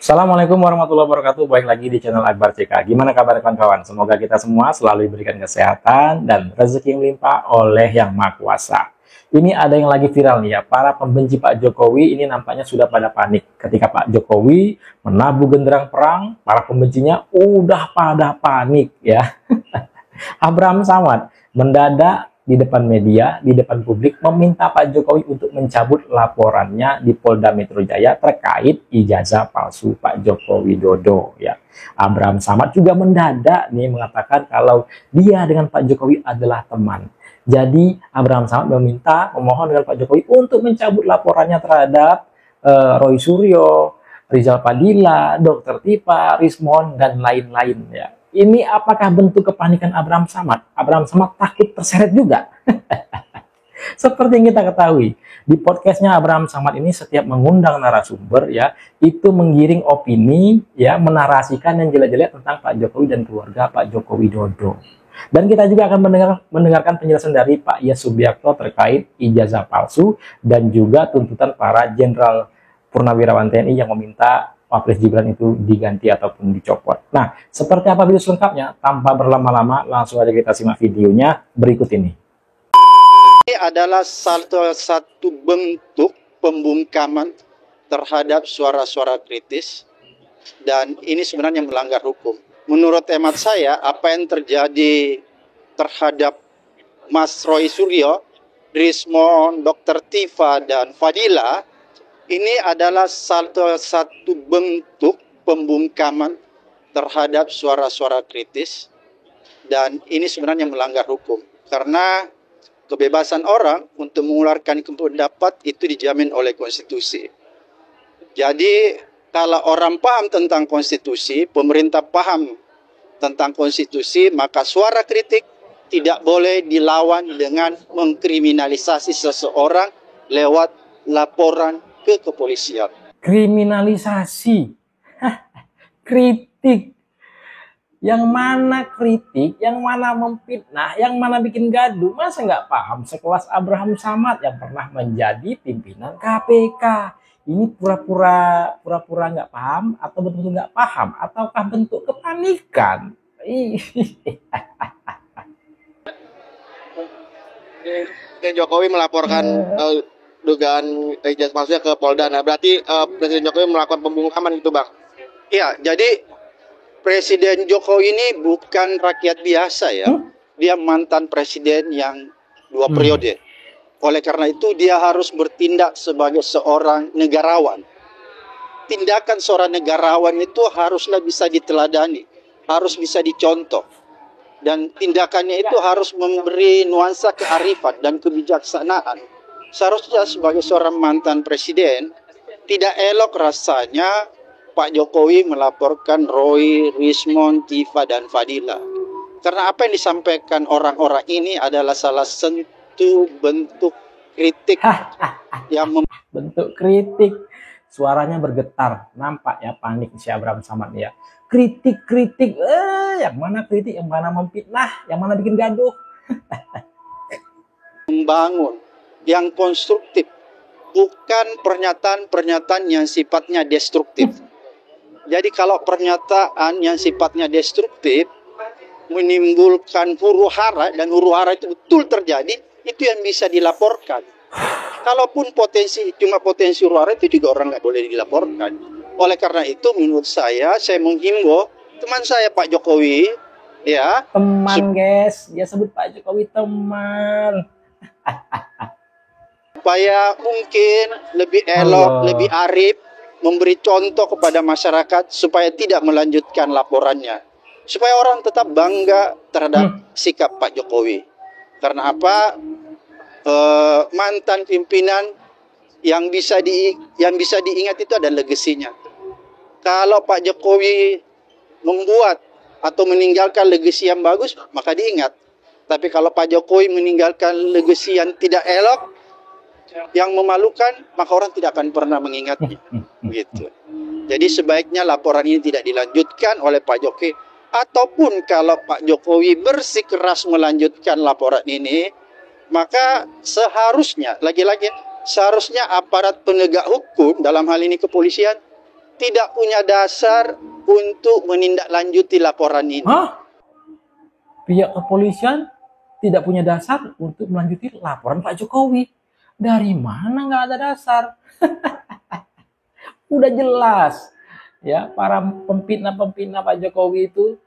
Assalamualaikum warahmatullahi wabarakatuh. Baik lagi di channel Akbar CK. Gimana kabar kawan-kawan? Semoga kita semua selalu diberikan kesehatan dan rezeki yang melimpah oleh Yang Maha Kuasa. Ini ada yang lagi viral nih ya. Para pembenci Pak Jokowi ini nampaknya sudah pada panik. Ketika Pak Jokowi menabuh genderang perang, para pembencinya udah pada panik ya. Abraham Samad mendadak di depan media, di depan publik meminta Pak Jokowi untuk mencabut laporannya di Polda Metro Jaya terkait ijazah palsu Pak Joko Widodo ya. Abraham Samad juga mendadak nih mengatakan kalau dia dengan Pak Jokowi adalah teman. Jadi Abraham Samad memohon dengan Pak Jokowi untuk mencabut laporannya terhadap Roy Suryo, Rizal Padilla, Dr. Tifa, Rismon dan lain-lain ya. Ini apakah bentuk kepanikan Abraham Samad? Abraham Samad takut terseret juga. Seperti yang kita ketahui, di podcastnya Abraham Samad ini setiap mengundang narasumber ya, itu menggiring opini ya, menarasikan yang jelek-jelek tentang Pak Jokowi dan keluarga Pak Joko Widodo. Dan kita juga akan mendengarkan penjelasan dari Pak Yas Subiakto terkait ijazah palsu dan juga tuntutan para jenderal purnawirawan TNI yang meminta Pak Pres Gibran itu diganti ataupun dicopot. Nah, seperti apa video selengkapnya? Tanpa berlama-lama, langsung aja kita simak videonya berikut ini. Ini adalah salah satu bentuk pembungkaman terhadap suara-suara kritis, dan ini sebenarnya melanggar hukum. Menurut hemat saya, apa yang terjadi terhadap Mas Roy Suryo, Rismon, Dr. Tifa, dan Fadila, ini adalah salah satu bentuk pembungkaman terhadap suara-suara kritis, dan ini sebenarnya melanggar hukum. Karena kebebasan orang untuk mengeluarkan pendapat itu dijamin oleh konstitusi. Jadi kalau orang paham tentang konstitusi, pemerintah paham tentang konstitusi, maka suara kritik tidak boleh dilawan dengan mengkriminalisasi seseorang lewat laporan ke kepolisian. Kriminalisasi. Kritik. Yang mana kritik, yang mana memfitnah, yang mana bikin gaduh. Masa nggak paham sekelas Abraham Samad yang pernah menjadi pimpinan KPK. Ini pura-pura nggak paham atau betul-betul nggak paham ataukah bentuk kepanikan? Jokowi melaporkan dugaan ijazah palsunya ke Polda. Nah, berarti Presiden Jokowi melakukan pembungkaman itu, Bang? Iya, jadi Presiden Jokowi ini bukan rakyat biasa ya. Dia mantan presiden yang 2 periode. Oleh karena itu dia harus bertindak sebagai seorang negarawan. Tindakan seorang negarawan itu haruslah bisa diteladani, harus bisa dicontoh. Dan tindakannya itu harus memberi nuansa kearifan dan kebijaksanaan. Seharusnya sebagai seorang mantan presiden, tidak elok rasanya Pak Jokowi melaporkan Roy, Rismon, Tifa, dan Fadila. Karena apa yang disampaikan orang-orang ini adalah salah satu bentuk kritik. Bentuk kritik. Suaranya bergetar. Nampak ya panik si Abraham Samad ya. Kritik. Yang mana kritik, yang mana memfitnah, yang mana bikin gaduh. Membangun yang konstruktif, bukan pernyataan-pernyataan yang sifatnya destruktif. Jadi kalau pernyataan yang sifatnya destruktif menimbulkan huru-hara, dan huru-hara itu betul terjadi, itu yang bisa dilaporkan. Kalaupun cuma potensi huru-hara, itu juga orang nggak boleh dilaporkan. Oleh karena itu menurut saya menghimbau teman saya Pak Jokowi ya. Teman guys, dia sebut Pak Jokowi teman. Supaya mungkin lebih elok, lebih arif, memberi contoh kepada masyarakat supaya tidak melanjutkan laporannya. Supaya orang tetap bangga terhadap sikap Pak Jokowi. Karena apa? Mantan pimpinan yang bisa diingat itu ada legasinya. Kalau Pak Jokowi membuat atau meninggalkan legasi yang bagus, maka diingat. Tapi kalau Pak Jokowi meninggalkan legasi yang tidak elok, yang memalukan, maka orang tidak akan pernah mengingatnya. Gitu. Jadi sebaiknya laporan ini tidak dilanjutkan oleh Pak Jokowi. Ataupun kalau Pak Jokowi bersikeras melanjutkan laporan ini, maka seharusnya, lagi-lagi, seharusnya aparat penegak hukum, dalam hal ini kepolisian, tidak punya dasar untuk menindaklanjuti laporan ini. Hah? Pihak kepolisian tidak punya dasar untuk melanjuti laporan Pak Jokowi. Dari mana nggak ada dasar? Udah jelas ya, para pempitnah Pak Jokowi itu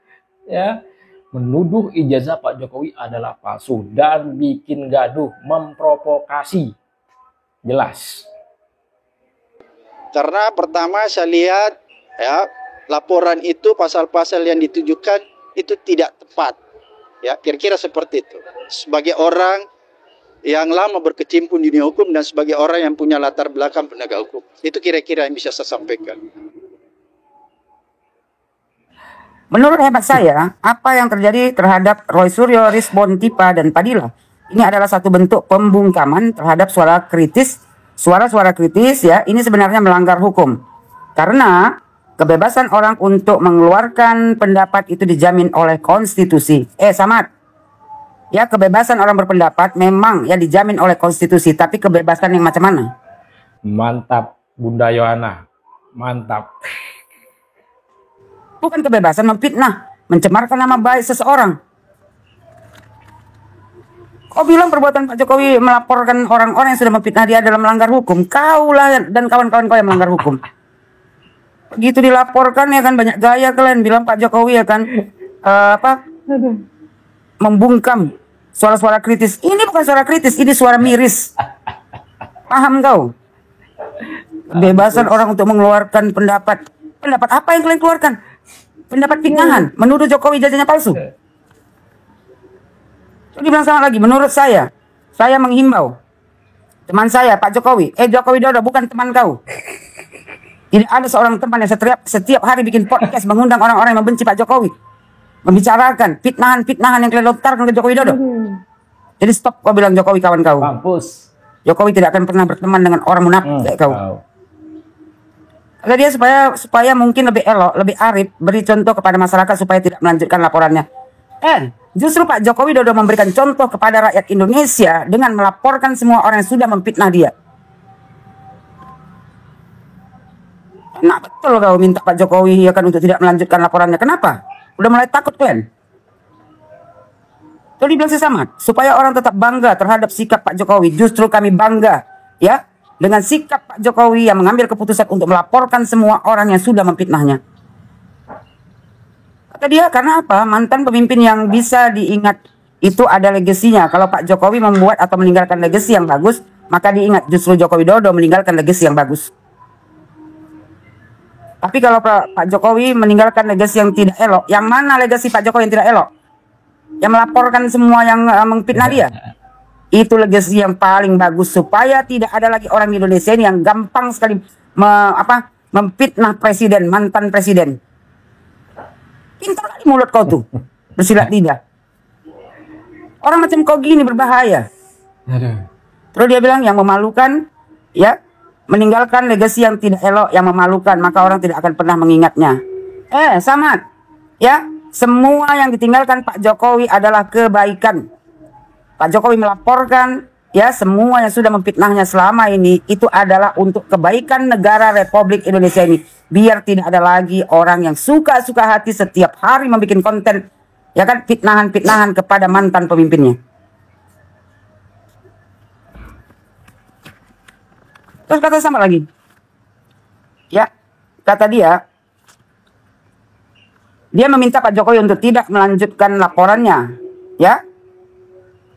ya menuduh ijazah Pak Jokowi adalah palsu dan bikin gaduh, memprovokasi. Jelas. Karena pertama saya lihat ya, laporan itu pasal-pasal yang ditujukan itu tidak tepat. Ya, kira-kira seperti itu. Sebagai orang yang lama berkecimpung di dunia hukum dan sebagai orang yang punya latar belakang penegak hukum. Itu kira-kira yang bisa saya sampaikan. Menurut hemat saya, apa yang terjadi terhadap Roy Suryo, Rizbon, Tipa, dan Padilla ini adalah satu bentuk pembungkaman terhadap suara-suara kritis ya. Ini sebenarnya melanggar hukum. Karena kebebasan orang untuk mengeluarkan pendapat itu dijamin oleh konstitusi. Samad. Ya, kebebasan orang berpendapat memang ya dijamin oleh konstitusi, tapi kebebasan yang macam mana? Mantap, Bunda Yohana. Mantap. Bukan kebebasan memfitnah, mencemarkan nama baik seseorang. Kau bilang perbuatan Pak Jokowi melaporkan orang-orang yang sudah memfitnah dia dalam melanggar hukum. Kaulah dan kawan-kawan kau yang melanggar hukum. Begitu dilaporkan ya kan banyak gaya kalian bilang Pak Jokowi ya kan membungkam suara-suara kritis. Ini bukan suara kritis, ini suara miris. Paham kau? Kebebasan orang untuk mengeluarkan pendapat. Pendapat apa yang kalian keluarkan? Pendapat fitnahan, menuduh Jokowi ijazahnya palsu. Jadi bilang sama lagi, menurut saya menghimbau teman saya Pak Jokowi, Jokowi Dodo bukan teman kau. Tidak ada seorang teman yang setiap hari bikin podcast mengundang orang-orang yang membenci Pak Jokowi, membicarakan fitnahan yang kalian lontarkan ke Jokowi Dodo. Jadi stop kau bilang Jokowi kawan kau. Mampus. Jokowi tidak akan pernah berteman dengan orang munafik kayak kau. Kata dia supaya mungkin lebih elok, lebih arif, beri contoh kepada masyarakat supaya tidak melanjutkan laporannya. Justru Pak Jokowi Dodo memberikan contoh kepada rakyat Indonesia dengan melaporkan semua orang yang sudah memfitnah dia. Nah betul kau minta Pak Jokowi ya kan untuk tidak melanjutkan laporannya. Kenapa? Udah mulai takut kan? Jadi bilang sama, supaya orang tetap bangga terhadap sikap Pak Jokowi. Justru kami bangga ya dengan sikap Pak Jokowi yang mengambil keputusan untuk melaporkan semua orang yang sudah memfitnahnya. Kata dia, karena apa? Mantan pemimpin yang bisa diingat itu ada legasinya. Kalau Pak Jokowi membuat atau meninggalkan legasi yang bagus, maka diingat. Justru Jokowi Dodo meninggalkan legasi yang bagus. Tapi kalau Pak Jokowi meninggalkan legasi yang tidak elok, yang mana legasi Pak Jokowi yang tidak elok? Yang melaporkan semua yang memfitnah dia. Itu legasi yang paling bagus supaya tidak ada lagi orang di Indonesia ini yang gampang sekali memfitnah presiden, mantan presiden. Pintar kali mulut kau tuh, bersilat lidah. Orang macam kau gini berbahaya. Terus dia bilang yang memalukan, ya meninggalkan legasi yang tidak elok, yang memalukan, maka orang tidak akan pernah mengingatnya. Samad, ya semua yang ditinggalkan Pak Jokowi adalah kebaikan. Pak Jokowi melaporkan ya semua yang sudah memfitnahnya selama ini itu adalah untuk kebaikan negara Republik Indonesia ini. Biar tidak ada lagi orang yang suka-suka hati setiap hari membuat konten ya kan fitnahan-fitnahan kepada mantan pemimpinnya. Terus kata sama lagi. Ya, kata dia meminta Pak Jokowi untuk tidak melanjutkan laporannya. Ya.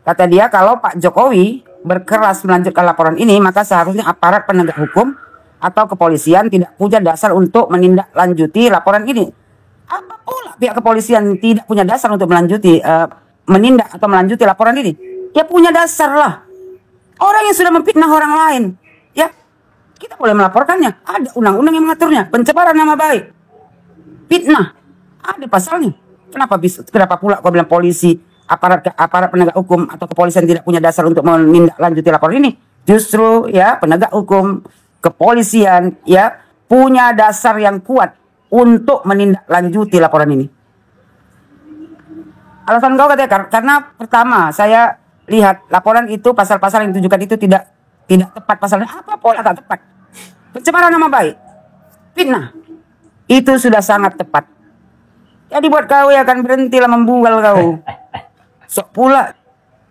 Kata dia kalau Pak Jokowi berkeras melanjutkan laporan ini, maka seharusnya aparat penegak hukum atau kepolisian tidak punya dasar untuk menindaklanjuti laporan ini. Apa pula pihak kepolisian tidak punya dasar untuk menindak atau melanjuti laporan ini? Ya punya dasar lah. Orang yang sudah memfitnah orang lain, ya kita boleh melaporkannya. Ada undang-undang yang mengaturnya. Pencemaran nama baik, fitnah, ada pasalnya. Kenapa pula kau bilang polisi, aparat penegak hukum atau kepolisian tidak punya dasar untuk menindaklanjuti laporan ini? Justru ya penegak hukum, kepolisian ya punya dasar yang kuat untuk menindaklanjuti laporan ini. Alasan kau katanya karena pertama saya lihat laporan itu pasal-pasal yang ditujukan itu tidak tepat pasalnya. Apa pola tak tepat? Pencemaran nama baik, fitnah. Itu sudah sangat tepat. Jadi buat kau ya kan berhentilah membual kau. Sok pula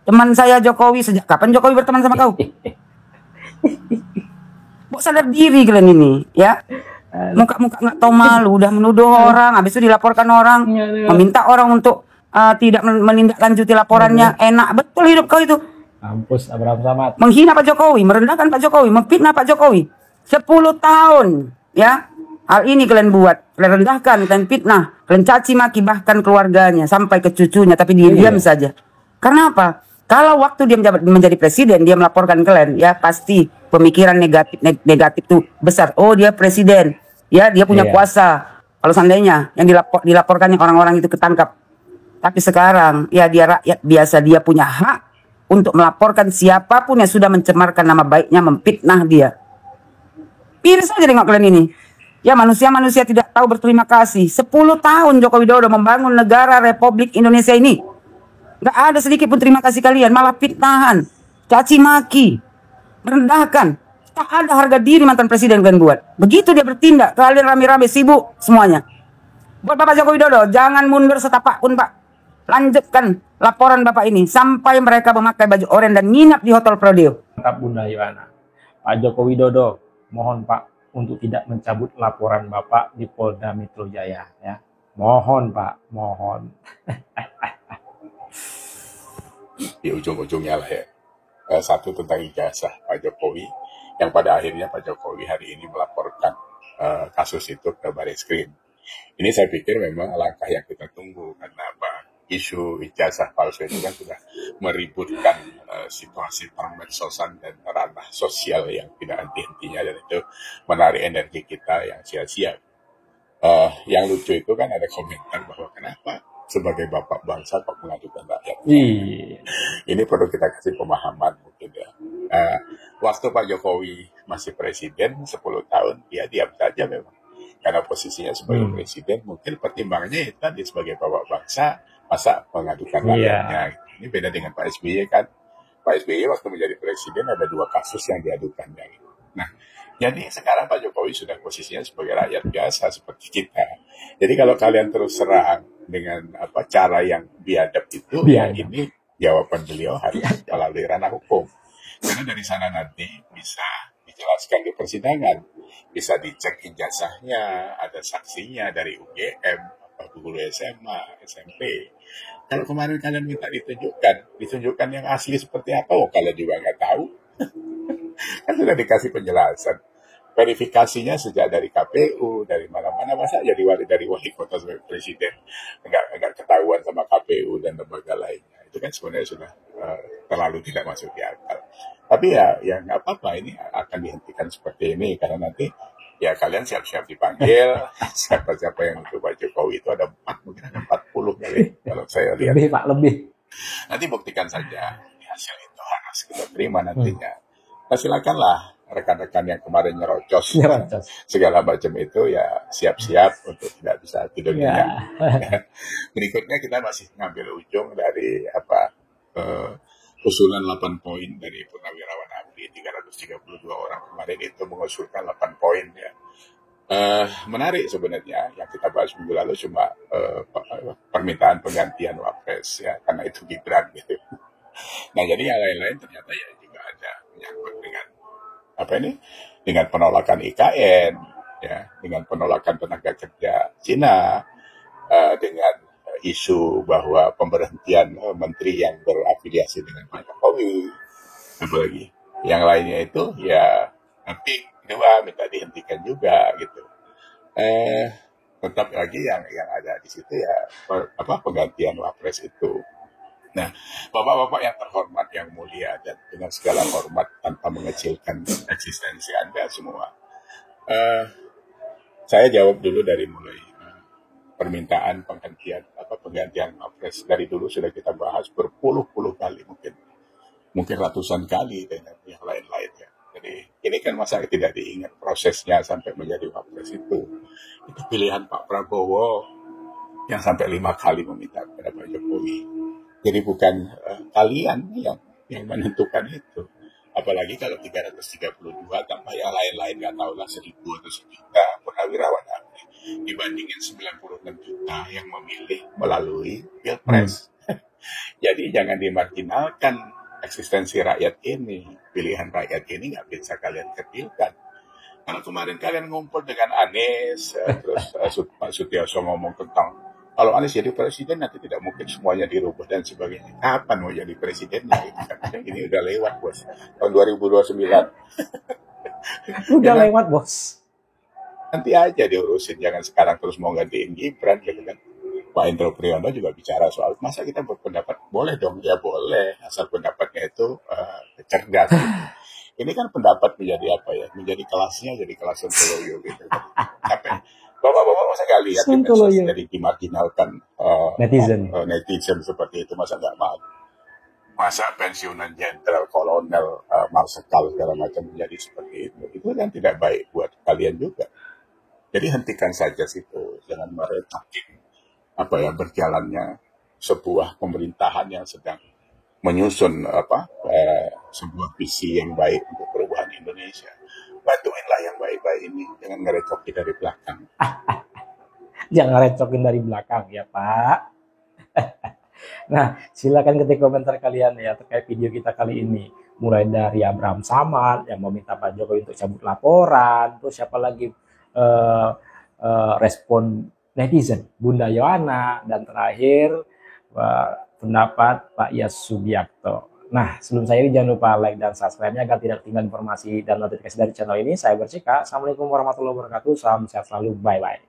teman saya Jokowi, sejak kapan Jokowi berteman sama kau? Mau sadar diri kalian ini, ya. Muka-muka nggak tahu malu, udah menuduh orang, habis itu dilaporkan orang, meminta orang untuk tidak menindaklanjuti laporannya. Enak betul hidup kau itu. Mampus Abraham Samad. Menghina Pak Jokowi, merendahkan Pak Jokowi, memfitnah Pak Jokowi. 10 tahun, ya. Hal ini kalian buat, kalian rendahkan, kalian fitnah, kalian caci maki bahkan keluarganya sampai ke cucunya, tapi dia diam saja. Karena apa? Kalau waktu dia menjadi presiden, dia melaporkan kalian, ya pasti pemikiran negatif tuh besar. Oh dia presiden, ya dia punya kuasa. Kalau seandainya yang dilaporkannya orang-orang itu ketangkap. Tapi sekarang, ya dia rakyat biasa, dia punya hak untuk melaporkan siapapun yang sudah mencemarkan nama baiknya, memfitnah dia. Pilih saja tengok kalian ini. Ya manusia-manusia tidak tahu berterima kasih. 10 tahun Joko Widodo membangun negara Republik Indonesia ini. Gak ada sedikit pun terima kasih kalian, malah fitnahan, caci maki, merendahkan. Tak ada harga diri mantan presiden kalian buat. Begitu dia bertindak, kalian rame-rame sibuk semuanya. Buat Bapak Joko Widodo, jangan mundur setapak pun Pak. Lanjutkan laporan Bapak ini sampai mereka memakai baju oranye dan nginap di Hotel Prodeo. Mantap Bunda Yohana. Pak Joko Widodo, mohon Pak untuk tidak mencabut laporan Bapak di Polda Metro Jaya, ya. Mohon Pak, mohon. Di ujung-ujungnya lah ya. Satu tentang ijazah Pak Jokowi, yang pada akhirnya Pak Jokowi hari ini melaporkan kasus itu ke Barreskrim. Ini saya pikir memang langkah yang kita tunggu, karena apa? Isu ijazah palsu itu kan sudah meributkan situasi permedsosan dan ranah sosial yang tidak henti-hentinya, dan itu menarik energi kita yang sia-sia. Yang lucu itu kan ada komentar bahwa kenapa sebagai bapak bangsa kok mengadukan rakyat. Ini perlu kita kasih pemahaman mungkin ya. Waktu Pak Jokowi masih presiden 10 tahun, dia diam saja memang. Karena posisinya sebagai presiden, mungkin pertimbangannya itu tadi sebagai bapak bangsa, masa mengadukan rakyatnya. Ini beda dengan Pak SBY kan. Pak SBY waktu menjadi presiden ada 2 kasus yang diadukannya. Nah, jadi sekarang Pak Jokowi sudah posisinya sebagai rakyat biasa seperti kita. Jadi kalau kalian terus serang dengan cara yang biadab itu, ya ini jawaban beliau harus melalui ranah hukum. Karena dari sana nanti bisa dijelaskan di persidangan, bisa dicek ijazahnya, ada saksinya dari UGM, guru SMA, SMP. Kalau kemarin kalian minta ditunjukkan yang asli seperti apa, kalian juga nggak tahu. Kan sudah dikasih penjelasan. Verifikasinya sejak dari KPU, dari mana-mana, masa jadi dari wali kota sebagai presiden nggak ketahuan sama KPU dan lembaga lainnya. Itu kan sebenarnya sudah terlalu tidak masuk di akal. Tapi ya nggak apa-apa, ini akan dihentikan seperti ini karena nanti ya kalian siap-siap dipanggil. Siapa-siapa yang untuk Pak Jokowi itu ada 4, mungkin ada 40 kali kalau saya lihat. Lebih Pak, lebih. Nanti buktikan saja, hasil itu harus kita terima nantinya. Nah, silakanlah rekan-rekan yang kemarin nyerocos segala macam itu ya siap-siap untuk tidak bisa tidur nyenyak. Berikutnya kita masih ngambil ujung dari usulan 8 poin dari Purnawirawan ABRI, 332 orang kemarin itu mengusulkan 8 poin ya. Menarik sebenarnya, yang kita bahas minggu lalu cuma permintaan penggantian Wapres ya, karena itu Gibran gitu. Nah, jadi yang lain-lain ternyata ya juga ada menyangkut dengan penolakan IKN ya, dengan penolakan tenaga kerja Cina, dengan isu bahwa pemberhentian menteri yang berafiliasi dengan Pak Jokowi, apalagi yang lainnya itu ya nanti kedua minta dihentikan juga gitu. Tetap lagi yang ada di situ ya penggantian Wapres itu. Nah, bapak-bapak yang terhormat, yang mulia, dan dengan segala hormat tanpa mengecilkan eksistensi Anda semua, saya jawab dulu dari mulai permintaan penggantian Wapres. Dari dulu sudah kita bahas berpuluh-puluh kali, mungkin ratusan kali dengan yang lain-lain ya. Jadi ini kan masa tidak diingat prosesnya sampai menjadi Wapres itu pilihan Pak Prabowo yang sampai 5 kali meminta kepada Pak Jokowi. Jadi bukan kalian yang menentukan itu. Apalagi kalau 332 tambah yang lain-lain nggak tahu lah 1.000 atau 1.000 purnawirawan ABRI. dibandingin 96 juta yang memilih melalui Pilpres. Jadi jangan dimarginalkan eksistensi rakyat ini. Pilihan rakyat ini nggak bisa kalian kecilkan. Karena kemarin kalian ngumpul dengan Anies, terus Pak Sutiyoso ngomong tentang kalau Anies jadi presiden nanti tidak mungkin semuanya dirubah dan sebagainya. Kapan mau jadi presidennya? Gitu kan. Ini udah lewat, bos. Tahun 2029. Udah Ya kan? lewat, bos. Nanti aja diurusin. Jangan sekarang terus mau gantiin Gibran gitu kan. Pak Indro Priyono juga bicara soal masa kita berpendapat. Boleh dong, ya boleh. Asal pendapatnya itu cerdas. Gitu. Ini kan pendapat menjadi apa ya? Menjadi kelasnya jadi kelas Sontoloyo gitu. Sampai bapak-bapak masa nggak lihat di medsos jadi dimarginalkan netizen seperti itu, masa nggak mau? Masa pensiunan jenderal, kolonel, marsekal segala macam menjadi seperti itu kan tidak baik buat kalian juga. Jadi hentikan saja situ, jangan meretakin berjalannya sebuah pemerintahan yang sedang menyusun sebuah visi yang baik untuk perubahan Indonesia. Bantuinlah yang baik-baik ini, jangan ngerecokin dari belakang. Jangan recokin dari belakang ya, Pak. Nah, silakan ketik komentar kalian ya terkait video kita kali ini. Mulai dari Abraham Samad yang meminta Pak Jokowi untuk cabut laporan, terus siapa lagi respon netizen, Bunda Yohana, dan terakhir pendapat Pak Yas Subiakto. Nah, sebelum saya ini jangan lupa like dan subscribe-nya agar tidak ketinggalan informasi dan notifikasi dari channel ini. Saya Bercika. Assalamualaikum warahmatullahi wabarakatuh. Salam sehat selalu. Bye-bye.